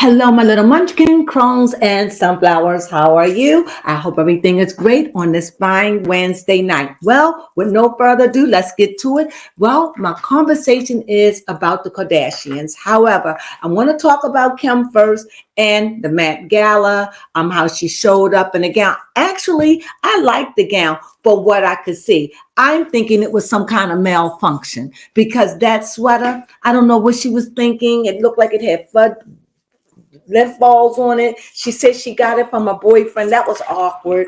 Hello, my little munchkin, crones, and sunflowers. How are you? I hope everything is great on this fine Wednesday night. Well, with no further ado, let's get to it. Well, my conversation is about the Kardashians. However, I want to talk about Kim first and the Met Gala, how she showed up in a gown. Actually, I liked the gown for what I could see. I'm thinking it was some kind of malfunction because that sweater, I don't know what she was thinking. It looked like it had lint balls on it. She said she got it from a boyfriend. That was awkward.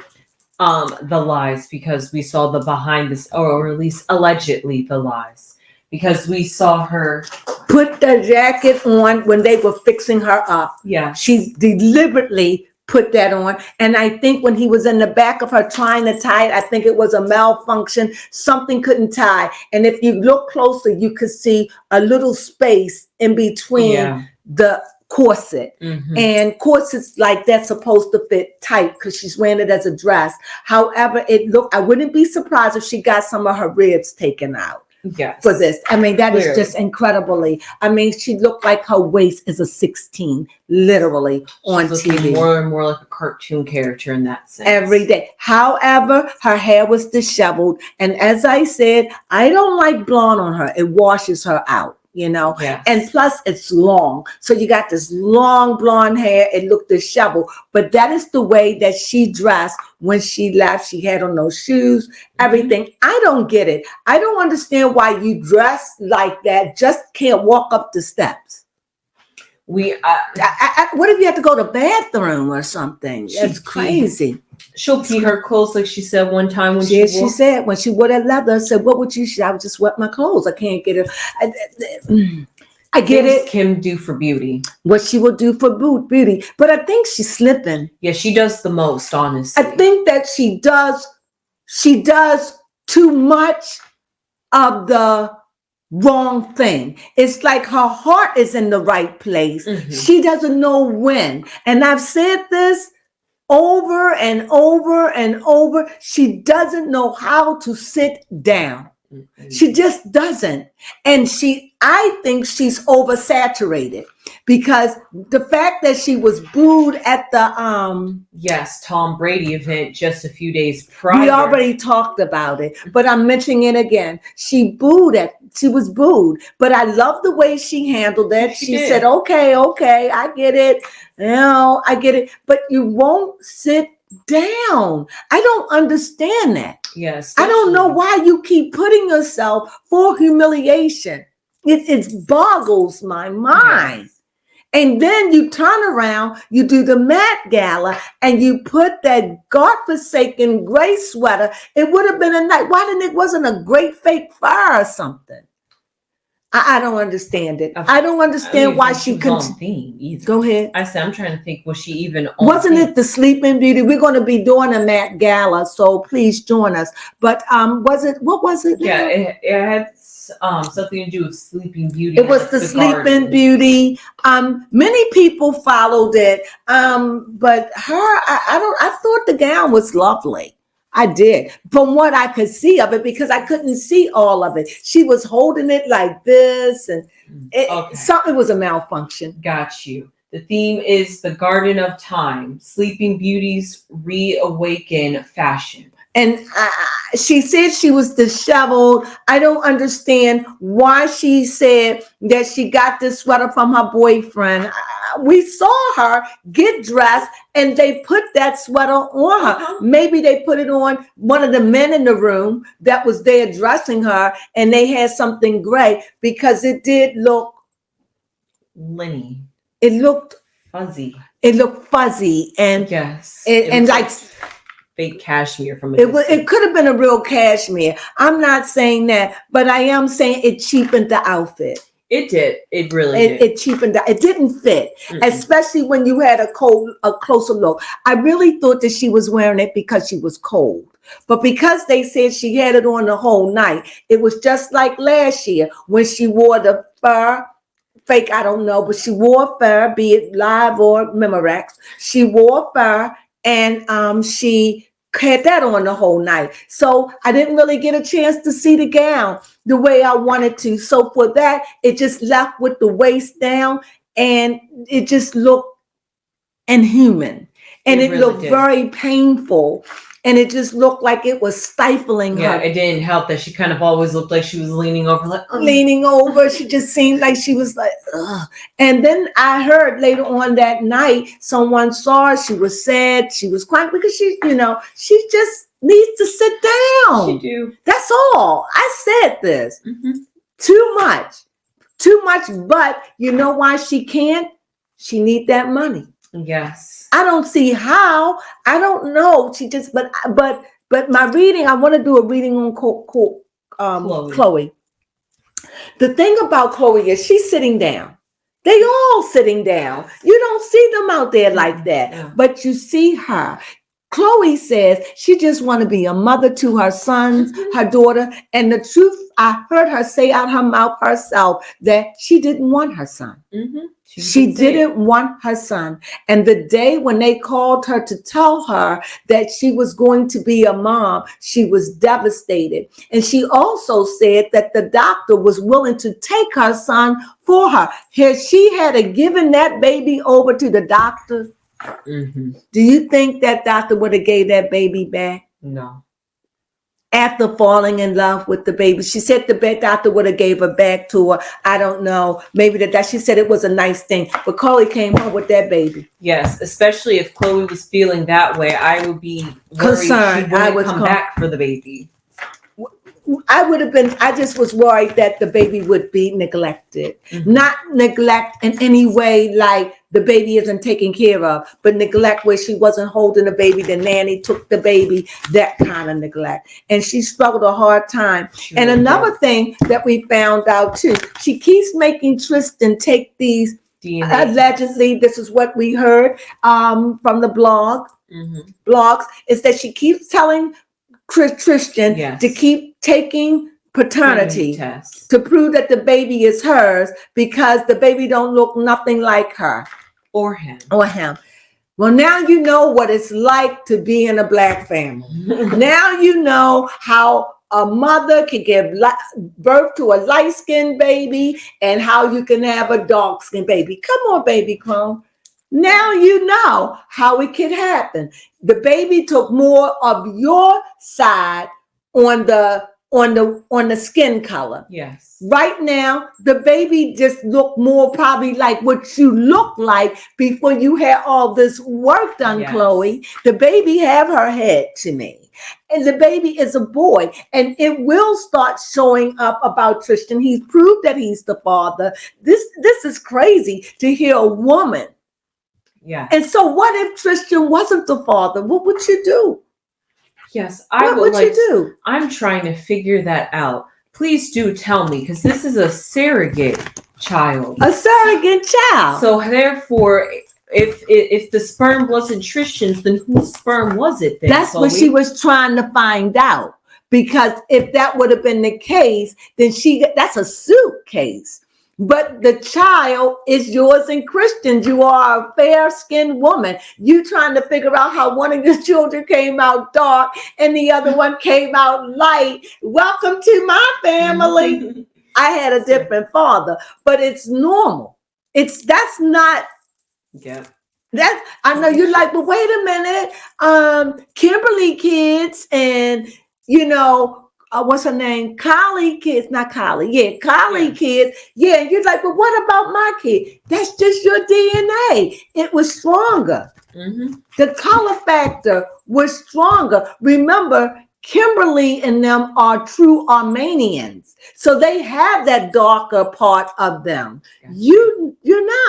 The lies, because we saw the behind this, or at least allegedly the lies, because we saw her put the jacket on when they were fixing her up. Yeah, she deliberately put that on, and I think when he was in the back of her trying to tie it, I think it was a malfunction. Something couldn't tie, and if you look closer, you could see a little space in between the corset. And corsets like that's supposed to fit tight because she's wearing it as a dress. However, I wouldn't be surprised if she got some of her ribs taken out. Yes. For this. I mean, that Clearly. is just incredibly. I mean, she looked like her waist is a 16, literally, on TV. More and more like a cartoon character in that sense. Every day. However, her hair was disheveled. And as I said, I don't like blonde on her. It washes her out. Yes. And plus it's long. So you got this long blonde hair. It looked disheveled, but that is the way that she dressed when she left. She had on those shoes, everything. I don't get it. I don't understand why you dress like that. Just can't walk up the steps. What if you have to go to the bathroom or something? That's crazy. She'll pee her clothes, like she said one time when she said when she wore that leather. I said, "What would you?" I would just wet my clothes. I can't get it. I get it. Kim do for beauty. What she will do for beauty, but I think she's slipping. Yeah, she does the most. Honestly, I think that she does. She does too much of the wrong thing. It's like her heart is in the right place. She doesn't know when. And I've said this over and over and over. She doesn't know how to sit down. She just doesn't. And I think she's oversaturated because the fact that she was booed at the Tom Brady event just a few days prior. We already talked about it, but I'm mentioning it again. She was booed, but I love the way she handled it. She said, okay, I get it. I get it. But you won't sit down. I don't understand that. Yes. I don't know why you keep putting yourself for humiliation. It boggles my mind. Yes. And then you turn around, you do the Met Gala, and you put that godforsaken gray sweater. It would have been a night. Wasn't a great fake fur or something? I don't understand it. I don't understand why she couldn't. Go ahead. I said, I'm trying to think, was she even on Wasn't it the Sleeping Beauty? We're going to be doing a Met Gala, so please join us. But what was it? Yeah, it had something to do with Sleeping Beauty. It was the Sleeping Beauty. Many people followed it. But I thought the gown was lovely. I did, from what I could see of it, because I couldn't see all of it. She was holding it like this, and something was a malfunction. Got you. The theme is the Garden of Time, Sleeping Beauty's reawaken fashion. And she said she was disheveled. I don't understand why she said that she got this sweater from her boyfriend. We saw her get dressed and they put that sweater on her. Maybe they put it on one of the men in the room that was there dressing her, and they had something gray because it did look linny. It looked fuzzy. It looked fuzzy, and yes, and like fake cashmere from it could have been a real cashmere. I'm not saying that, but I am saying it cheapened the outfit. It did. It really did. It cheapened it. It didn't fit, especially when you had a closer look. I really thought that she was wearing it because she was cold. But because they said she had it on the whole night, it was just like last year when she wore the fur. Fake, I don't know, but she wore fur, be it live or Memorex. She wore fur, and she had that on the whole night. So I didn't really get a chance to see the gown the way I wanted to. So for that, it just left with the waist down and it just looked inhuman, and it really looked did. very painful, and it just looked like it was stifling Yeah, her. it didn't help that she kind of always looked like she was leaning over, like Leaning over, she just seemed like she was like, ugh. And then I heard later on that night, someone saw her. She was sad. She was crying because she just needs to sit down. She do. That's all. I said this. Mm-hmm. Too much. But you know why she can't? She need that money. Yes. I don't see how. I don't know. She just, but my reading, I want to do a reading on Khloe. The thing about Khloe is she's sitting down. They all sitting down. You don't see them out there like that, Yeah. but you see her. Khloe says she just want to be a mother to her sons, her daughter, and the truth, I heard her say out her mouth herself that she didn't want her son. Mm-hmm. She didn't want her son. And the day when they called her to tell her that she was going to be a mom, she was devastated. And she also said that the doctor was willing to take her son for her. Had she had given that baby over to the doctor, mm-hmm. do you think that doctor would have gave that baby back? No. After falling in love with the baby, she said the doctor would have gave her back to her. I don't know. Maybe that she said it was a nice thing, but Khloe came home with that baby. Yes, especially if Khloe was feeling that way, I would be concerned. She wouldn't come back for the baby. I would have been. I just was worried that the baby would be neglected, not neglect in any way like the baby isn't taken care of, but neglect where she wasn't holding the baby, the nanny took the baby, that kind of neglect. And she struggled a hard time. And another thing that we found out too, she keeps making Tristan take these DNA. Allegedly, this is what we heard from the blogs, is that she keeps telling Tristan to keep taking paternity tests to prove that the baby is hers because the baby don't look nothing like her or him. Well, now you know what it's like to be in a black family. Now you know how a mother can give birth to a light-skinned baby and how you can have a dark-skinned baby. Come on, baby Crone. Now you know how it could happen. The baby took more of your side on the skin color. Yes. Right now, the baby just looked more probably like what you look like before you had all this work done, yes. Khloe. The baby have her head to me. And the baby is a boy. And it will start showing up about Tristan. He's proved that he's the father. This is crazy to hear a woman. Yeah. And so what if Tristan wasn't the father? What would you do? Yes, what would you do? I'm trying to figure that out. Please do tell me, because this is a surrogate child. A surrogate child. So therefore, if the sperm wasn't Tristan's, then whose sperm was it then? That's Khloe? what she was trying to find out. Because if that would have been the case, then that's a suitcase. But the child is yours and Christian's. You are a fair-skinned woman. You trying to figure out how one of your children came out dark and the other one came out light. Welcome to my family. I had a different father, but it's normal. That's not. Yeah. I know you're like, but wait a minute. Kimberly kids and what's her name? Kylie kids, not Kylie. Yeah, Kylie kids. Yeah, and you're like, but what about my kid? That's just your DNA. It was stronger. Mm-hmm. The color factor was stronger. Remember, Kimberly and them are true Armenians. So they have that darker part of them. You're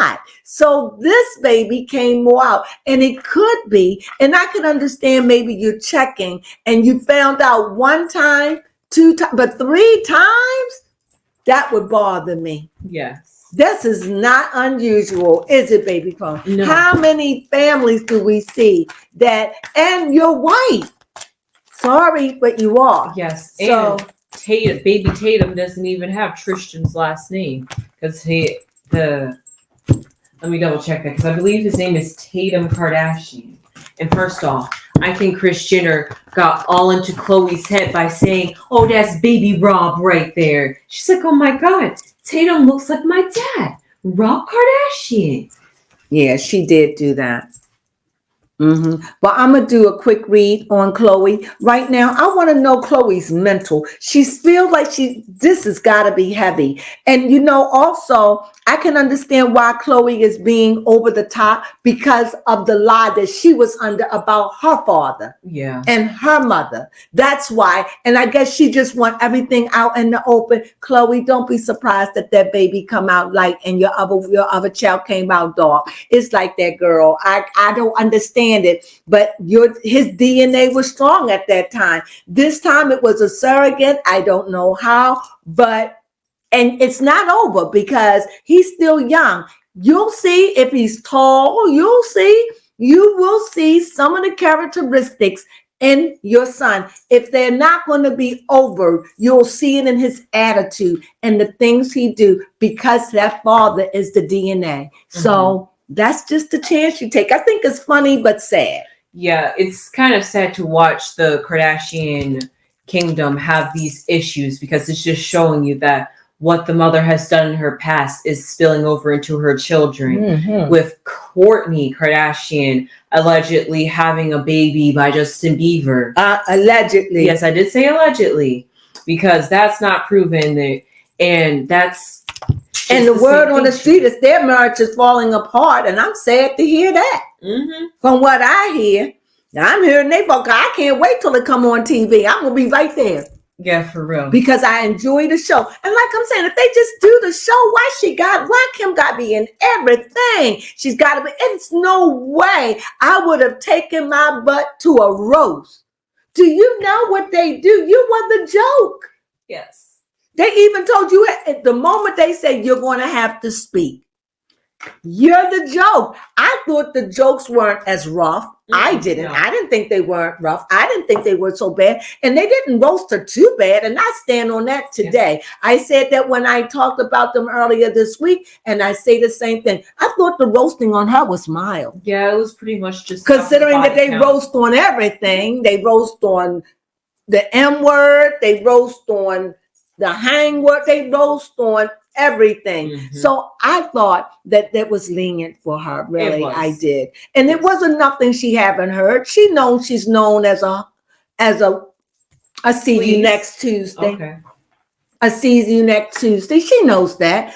not. So this baby came more out. And it could be, and I can understand maybe you're checking and you found out one time, 2 times, but 3 times, that would bother me. Yes. This is not unusual, is it, baby Crone? No. How many families do we see that, and you're white? Sorry, but you are. Yes. So and baby Tatum doesn't even have Tristan's last name because let me double check that because I believe his name is Tatum Kardashian. And first off, I think Kris Jenner got all into Khloe's head by saying, "Oh, that's baby Rob right there." She's like, "Oh my God, Tatum looks like my dad." Rob Kardashian. Yeah, she did do that. Well, I'm gonna do a quick read on Khloe right now. I want to know Khloe's mental. She feels like this has got to be heavy, and also I can understand why Khloe is being over the top because of the lie that she was under about her father. Yeah. And her mother. That's why. And I guess she just want everything out in the open. Khloe, don't be surprised that baby come out light and your other child came out dark. It's like that, girl. I don't understand it. But his DNA was strong at that time. This time it was a surrogate. I don't know how, and it's not over because he's still young. You'll see if he's tall. You will see some of the characteristics in your son. If they're not going to be over, you'll see it in his attitude and the things he do because that father is the DNA. So that's just a chance you take. I think it's funny but sad. Yeah, it's kind of sad to watch the Kardashian kingdom have these issues because it's just showing you that what the mother has done in her past is spilling over into her children. With Kourtney Kardashian allegedly having a baby by Justin Bieber. Allegedly. Yes, I did say allegedly because that's not proven. And that's... And the word on the street is their marriage is falling apart. And I'm sad to hear that. From what I hear. Now I'm hearing they folk. I can't wait till it come on TV. I'm going to be right there. Yeah, for real. Because I enjoy the show. And like I'm saying, if they just do the show, why Kim got to be in everything? She's got to be. It's no way I would have taken my butt to a roast. Do you know what they do? You were the joke. Yes. They even told you at the moment they say you're going to have to speak. You're the joke. I thought the jokes weren't as rough. I didn't. No. I didn't think they weren't rough. I didn't think they were so bad. And they didn't roast her too bad. And I stand on that today. Yeah. I said that when I talked about them earlier this week. And I say the same thing. I thought the roasting on her was mild. Yeah, it was pretty much just... Considering that they roast on everything. They roast on the M word. They roast on the hang word. They roast on everything. So I thought that was lenient for her. Really, I did. And it wasn't nothing she haven't heard. She's known as a I see you next Tuesday. Okay. I see you next Tuesday. She knows that,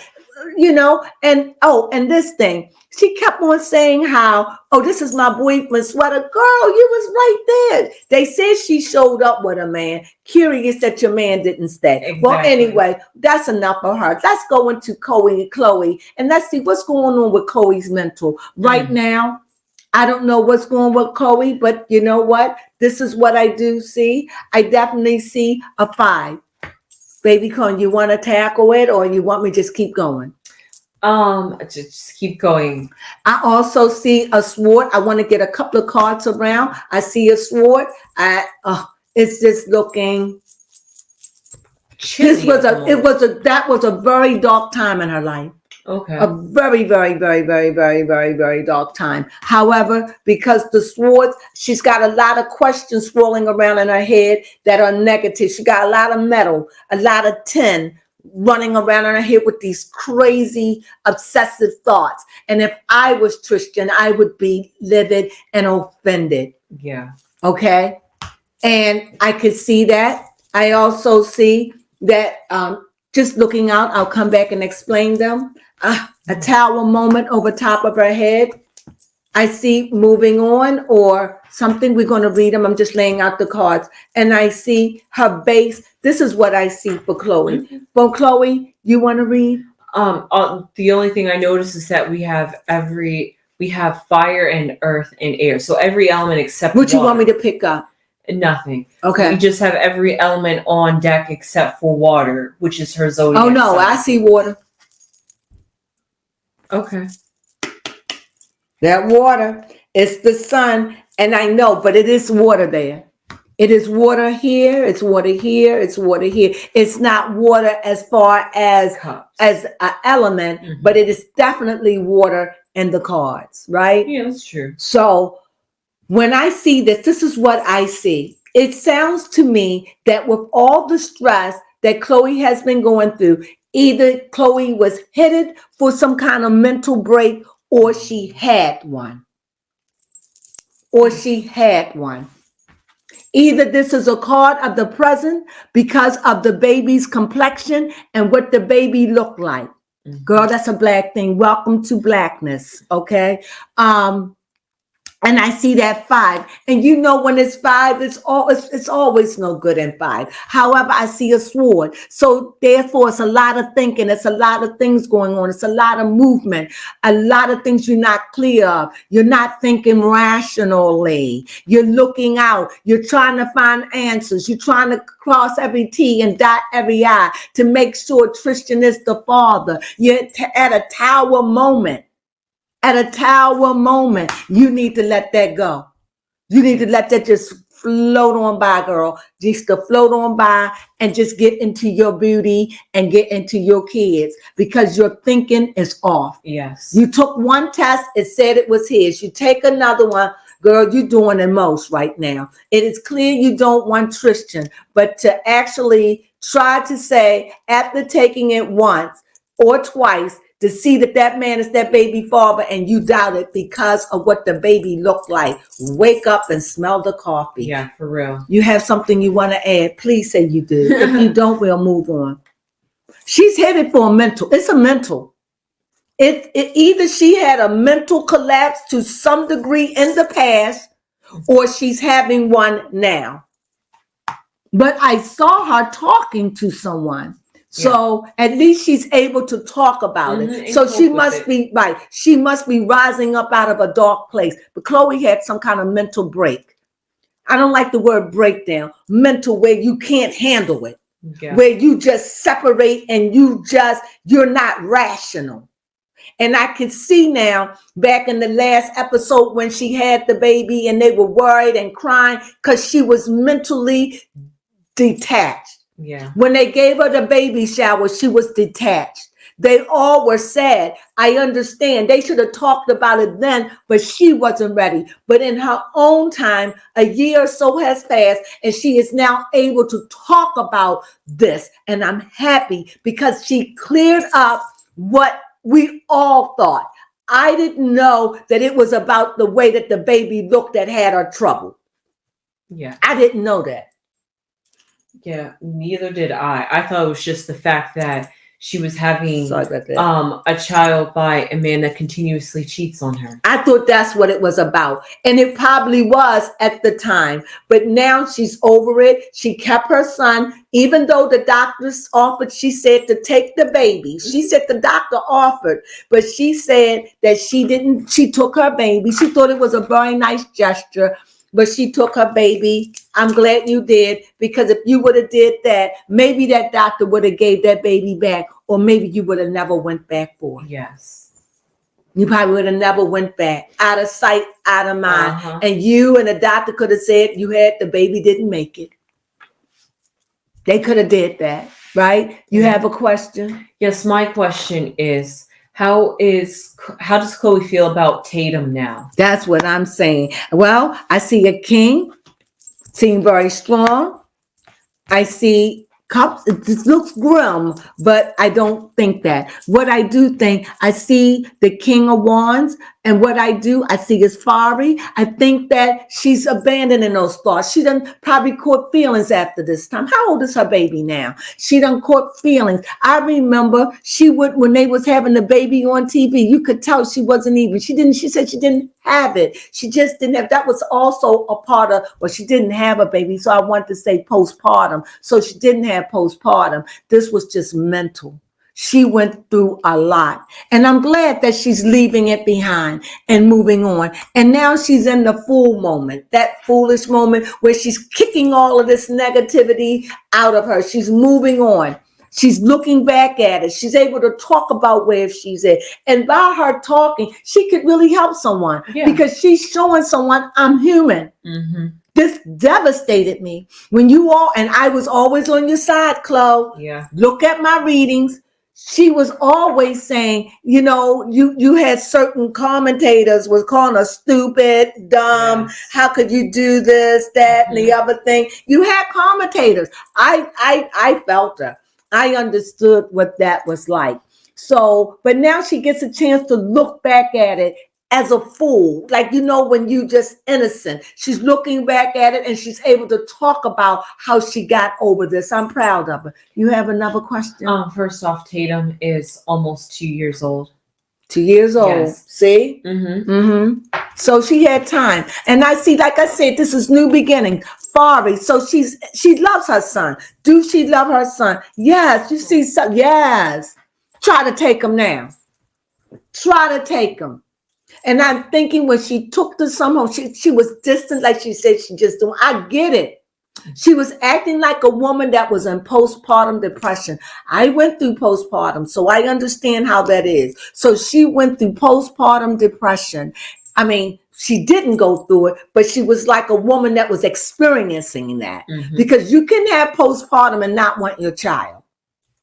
and this thing. She kept on saying how, this is my boyfriend's sweater. Girl, you was right there. They said she showed up with a man. Curious that your man didn't stay. Exactly. Well, anyway, that's enough of her. Let's go into Khloe, and let's see what's going on with Khloe's mental. Right now, I don't know what's going on with Khloe, but you know what? This is what I do see. I definitely see a 5. Baby Con, you want to tackle it or you want me to just keep going? Just keep going. I also see a sword. I want to get a couple of cards around. I see a sword. It's just looking. That was a very dark time in her life. Okay. A very, very, very, very, very, very, very dark time. However, because the swords, she's got a lot of questions swirling around in her head that are negative. She got a lot of metal, a lot of tin running around in her head with these crazy, obsessive thoughts. And if I was Tristan, I would be livid and offended. Yeah. Okay. And I could see that. I also see that just looking out, I'll come back and explain them. A tower moment over top of her head. I see moving on or something. We're going to read them. I'm just laying out the cards. And I see her base. This is what I see for Khloe. Well, Khloe, you want to read? The only thing I notice is that we have fire and earth and air. So every element except what water. You want me to pick up? Nothing. Okay. We just have every element on deck except for water, which is her zodiac. Oh, no, sign. I see water. Okay. That water is the sun, and I know, but it is water there. It is water here. It's water here. It's water here. It's not water as far as an element, but it is definitely water in the cards, right? Yeah, that's true. So when I see this is what I see. It sounds to me that with all the stress that Khloe has been going through, Either Khloe was headed for some kind of mental break, or she had one. Or she had one. Either this is a card of the present because of the baby's complexion and what the baby looked like. Girl, that's a black thing. Welcome to blackness. Okay. And I see that 5. And you know, when it's 5, it's always no good in 5. However, I see a sword. So therefore, it's a lot of thinking. It's a lot of things going on. It's a lot of movement. A lot of things you're not clear of. You're not thinking rationally. You're looking out. You're trying to find answers. You're trying to cross every T and dot every I to make sure Tristan is the father. You're at a tower moment. At a tower moment, you need to let that go. You need to let that just float on by, girl. Just to float on by and just get into your beauty and get into your kids, because your thinking is off. Yes. You took one test, it said it was his. You take another one, girl, you're doing the most right now. It is clear you don't want Tristan, but to actually try to say after taking it once or twice, to see that man is that baby father, and you doubt it because of what the baby looked like. Wake up and smell the coffee. Yeah, for real. You have something you want to add? Please say you do. If you don't, we'll move on. She's headed for a mental. It's a mental. It either she had a mental collapse to some degree in the past, or she's having one now. But I saw her talking to someone. So at least she's able to talk about it. So she must be right. She must be rising up out of a dark place. But Khloe had some kind of mental break. I don't like the word breakdown. Mental, where you can't handle it. Yeah. Where you just separate and you're not rational. And I can see now, back in the last episode when she had the baby and they were worried and crying because she was mentally detached. Yeah. When they gave her the baby shower, she was detached. They all were sad. I understand. They should have talked about it then, but she wasn't ready. But in her own time, a year or so has passed, and she is now able to talk about this. And I'm happy because she cleared up what we all thought. I didn't know that it was about the way that the baby looked that had her trouble. Yeah. I didn't know that. Yeah, neither did I. I thought it was just the fact that she was having a child by a man that continuously cheats on her. I thought that's what it was about. And it probably was at the time. But now she's over it. She kept her son, even though the doctors offered, she said, to take the baby. She said the doctor offered, but she said that she took her baby. She thought it was a very nice gesture. But she took her baby. I'm glad you did, because if you would have did that, maybe that doctor would have gave that baby back, or maybe you would have never went back for it. Yes. You probably would have never went back. Out of sight, out of mind. And you and the doctor could have said you had the baby, didn't make it. They could have did that, right? You have a question? Yes, my question is, how does Khloe feel about Tatum now? That's what I'm saying. Well, I see a king, seem very strong. I see cups. It looks grim, but I don't think that. What I do think, I see the King of Wands, and what I see is fiery. I think that she's abandoning those thoughts. She done probably caught feelings after this time. How old is her baby now? She done caught feelings. I remember when they was having the baby on TV, you could tell she wasn't even, she said she didn't have it. She just didn't have, that was also a part of, well, she didn't have a baby. So I want to say postpartum. So she didn't have postpartum. This was just mental. She went through a lot, and I'm glad that she's leaving it behind and moving on. And now she's in the fool moment, that foolish moment where she's kicking all of this negativity out of her. She's moving on. She's looking back at it. She's able to talk about where she's at. And by her talking, she could really help someone because she's showing someone I'm human. Mm-hmm. This devastated me when and I was always on your side, Khloe. Yeah. Look at my readings. She was always saying, you had certain commentators was calling her stupid, dumb. Yes. How could you do this, that, and the other thing? You had commentators. I felt her. I understood what that was like. So, but now she gets a chance to look back at it as a fool. Like, when you just innocent, she's looking back at it and she's able to talk about how she got over this. I'm proud of her. You have another question? First off, Tatum is almost 2 years old. 2 years old. Yes. See? Mm-hmm. So she had time. And I see, like I said, this is new beginning. Fari. So she loves her son. Do she love her son? Yes. You see, yes. Try to take him now. Try to take him. And I'm thinking when she took the son home, she was distant, like she said, she just don't. I get it. She was acting like a woman that was in postpartum depression. I went through postpartum, so I understand how that is. So she went through postpartum depression. I mean, she didn't go through it, but she was like a woman that was experiencing that. Because you can have postpartum and not want your child.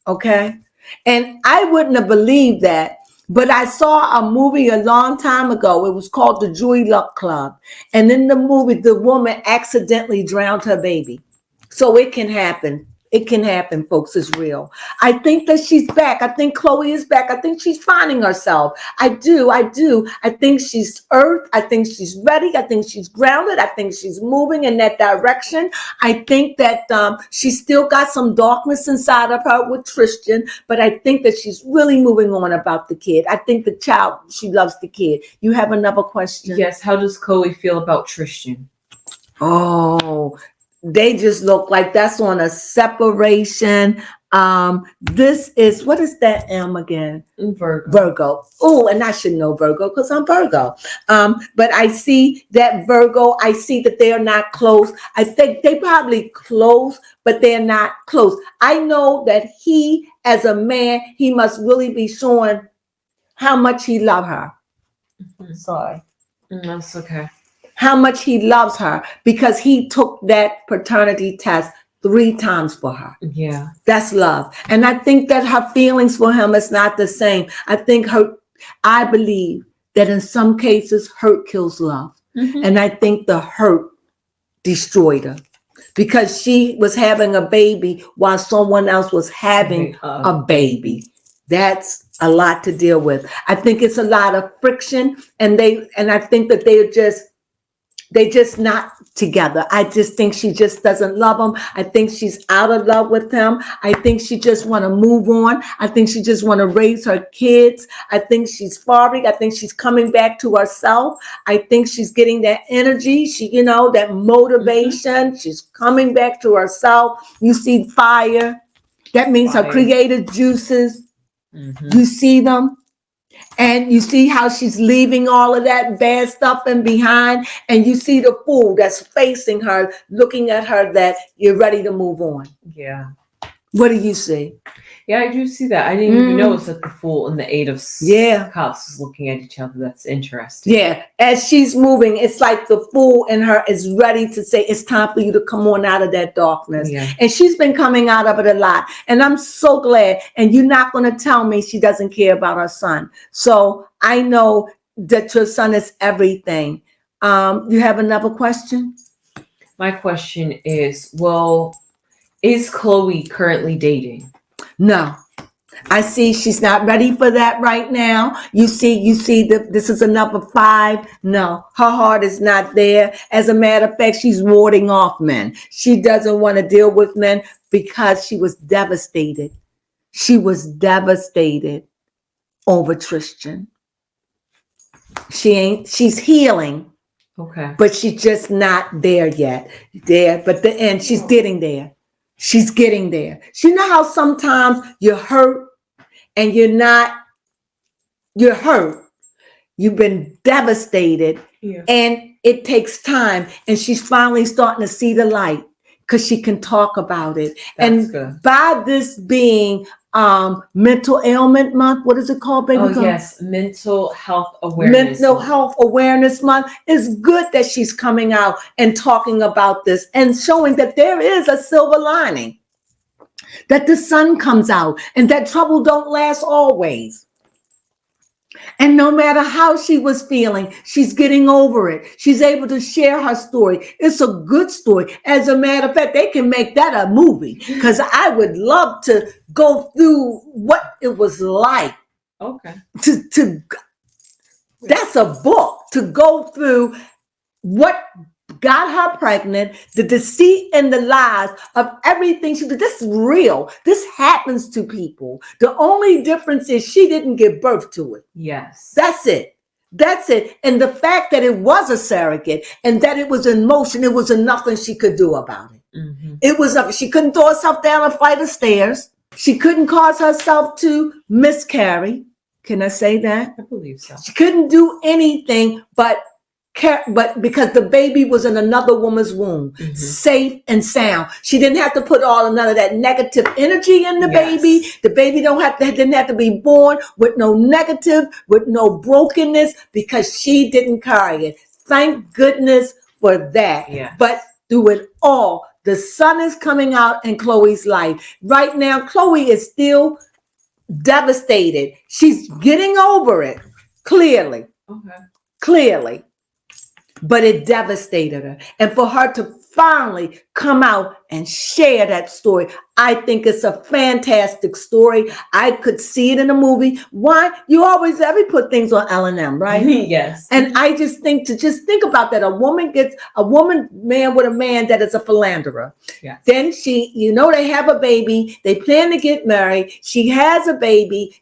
Okay? And I wouldn't have believed that. But I saw a movie a long time ago. It was called The Joy Luck Club. And in the movie, the woman accidentally drowned her baby. So it can happen. It can happen, folks. It's real. I think that she's back. I think Khloe is back. I think she's finding herself. I do. I think she's earthed. I think she's ready. I think she's grounded. I think she's moving in that direction. I think that she's still got some darkness inside of her with Tristan, but I think that she's really moving on about the kid. I think the child, she loves the kid. You have another question? Yes. How does Khloe feel about Tristan? Oh, they just look like that's on a separation. This is, what is that M again? Virgo. Oh, and I should know Virgo because I'm Virgo. But I see that Virgo, I see that they are not close. I think they probably close, but they're not close. I know that he, as a man, he must really be showing how much he loves her. Sorry. That's okay. How much he loves her because he took that paternity test 3 times for her. Yeah. That's love. And I think that her feelings for him is not the same. I believe that in some cases, hurt kills love. And I think the hurt destroyed her because she was having a baby while someone else was having a baby. That's a lot to deal with. I think it's a lot of friction, and I think that they're just not together. I just think she just doesn't love him. I think she's out of love with him. I think she just want to move on. I think she just want to raise her kids. I think she's farming. I think she's coming back to herself. I think she's getting that energy. That motivation. She's coming back to herself. You see fire. That means her creative juices. You see them. And you see how she's leaving all of that bad stuff in behind. And you see the fool that's facing her, looking at her, that you're ready to move on. Yeah. What do you see? Yeah, I do see that. I didn't even notice that the Fool and the Eight of Cups is looking at each other. That's interesting. Yeah. As she's moving, it's like the Fool in her is ready to say, it's time for you to come on out of that darkness. Yeah. And she's been coming out of it a lot. And I'm so glad. And you're not going to tell me she doesn't care about her son. So I know that your son is everything. You have another question? My question is, is Khloe currently dating? No. I see she's not ready for that right now. You see this is a number 5. No, her heart is not there. As a matter of fact, she's warding off men. She doesn't want to deal with men because she was devastated. She was devastated over Tristan. She's healing. Okay. But she's just not there yet. She's getting there. She's getting there. You know how sometimes you're hurt and you're hurt. You've been devastated and it takes time. And she's finally starting to see the light because she can talk about it. That's good. By this being mental ailment month, what is it called, baby? Yes, mental health awareness. Mental health awareness month. It's good that she's coming out and talking about this and showing that there is a silver lining, that the sun comes out and that trouble don't last always. And no matter how she was feeling, she's getting over it. She's able to share her story. It's a good story. As a matter of fact, they can make that a movie because I would love to go through what it was like. Okay. That's a book to go through what got her pregnant, the deceit and the lies of everything she did. This is real. This happens to people. The only difference is she didn't give birth to it. Yes. That's it. That's it. And the fact that it was a surrogate and that it was in motion, it was nothing she could do about it. Mm-hmm. It was she couldn't throw herself down a flight of stairs. She couldn't cause herself to miscarry. Can I say that? I believe so. She couldn't do anything but because the baby was in another woman's womb, safe and sound. She didn't have to put all none of that negative energy in the baby. The baby didn't have to be born with no negative, with no brokenness, because she didn't carry it. Thank goodness for that. Yeah. But through it all, the sun is coming out in Khloe's life. Right now, Khloe is still devastated. She's getting over it, clearly. Okay. Clearly. But it devastated her. And for her to finally come out and share that story, I think it's a fantastic story. I could see it in a movie. Why? You always ever put things on L&M, right? Yes. And I just think think about that. A man with a man that is a philanderer. Yes. Then they have a baby. They plan to get married. She has a baby.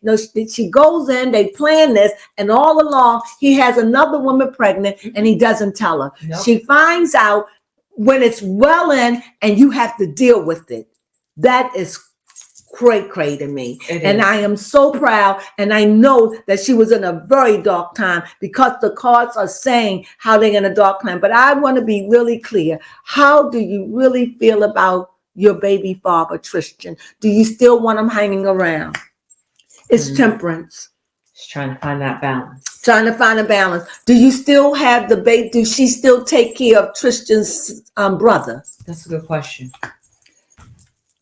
She goes in, they plan this, and all along he has another woman pregnant and he doesn't tell her. Nope. She finds out when it's well in and you have to deal with it. That is cray to me. And I am so proud. And I know that she was in a very dark time because the cards are saying how they're in a dark time. But I want to be really clear. How do you really feel about your baby father, Tristan? Do you still want him hanging around? It's temperance. Just trying to find that balance. Trying to find a balance. Do you still have the baby? Do she still take care of Tristan's brother? That's a good question.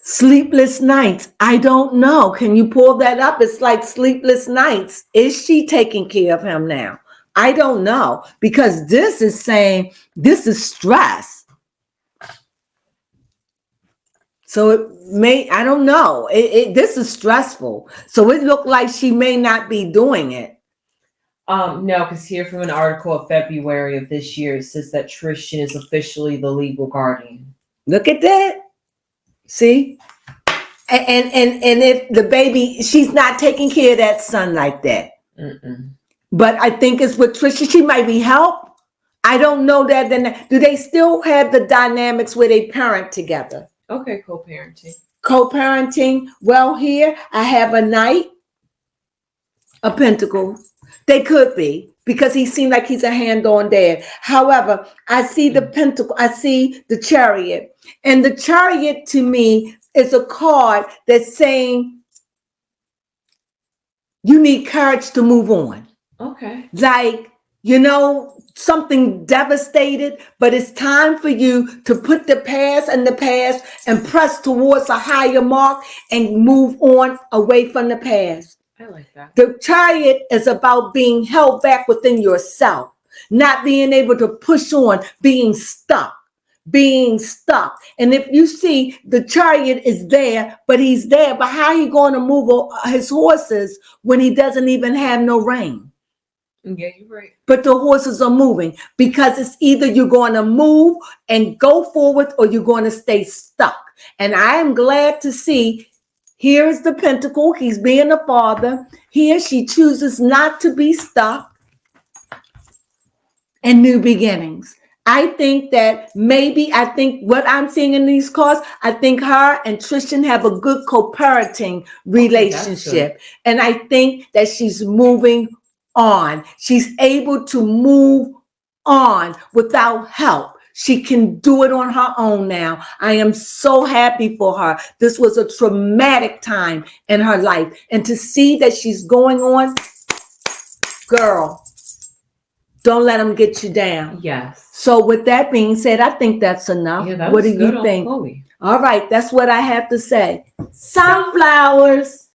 Sleepless nights. I don't know. Can you pull that up? It's like sleepless nights. Is she taking care of him now? I don't know, because this is saying this is stress. So I don't know. This is stressful. So it looked like she may not be doing it. No, because here from an article of February of this year, it says that Tristan is officially the legal guardian. Look at that. See? And if the baby, she's not taking care of that son like that. Mm-mm. But I think it's with Tristan. She might be help. I don't know that. Then do they still have the dynamics where they parent together? Okay, co-parenting. Co-parenting. Well, here I have a knight, a pentacle. They could be, because he seemed like he's a hand-on dad. However, I see the pentacle. I see the chariot. And the chariot to me is a card that's saying you need courage to move on. Okay. Like, something devastated, but it's time for you to put the past in the past and press towards a higher mark and move on away from the past. I like that. The chariot is about being held back within yourself, not being able to push on, being stuck. And if you see the chariot is there, but he's there, but how he going to move his horses when he doesn't even have no rein? Yeah, you're right. But the horses are moving, because it's either you're going to move and go forward or you're going to stay stuck. And I am glad to see, here's the pentacle. He's being a father. Here she chooses not to be stuck, and new beginnings. I think what I'm seeing in these cards, I think her and Tristan have a good co-parenting relationship. And I think that she's moving on. She's able to move on without help. She can do it on her own now. I am so happy for her. This was a traumatic time in her life. And to see that she's going on, girl, don't let them get you down. Yes. So with that being said, I think that's enough. Yeah, what do you think? Khloe. All right, that's what I have to say. Sunflowers.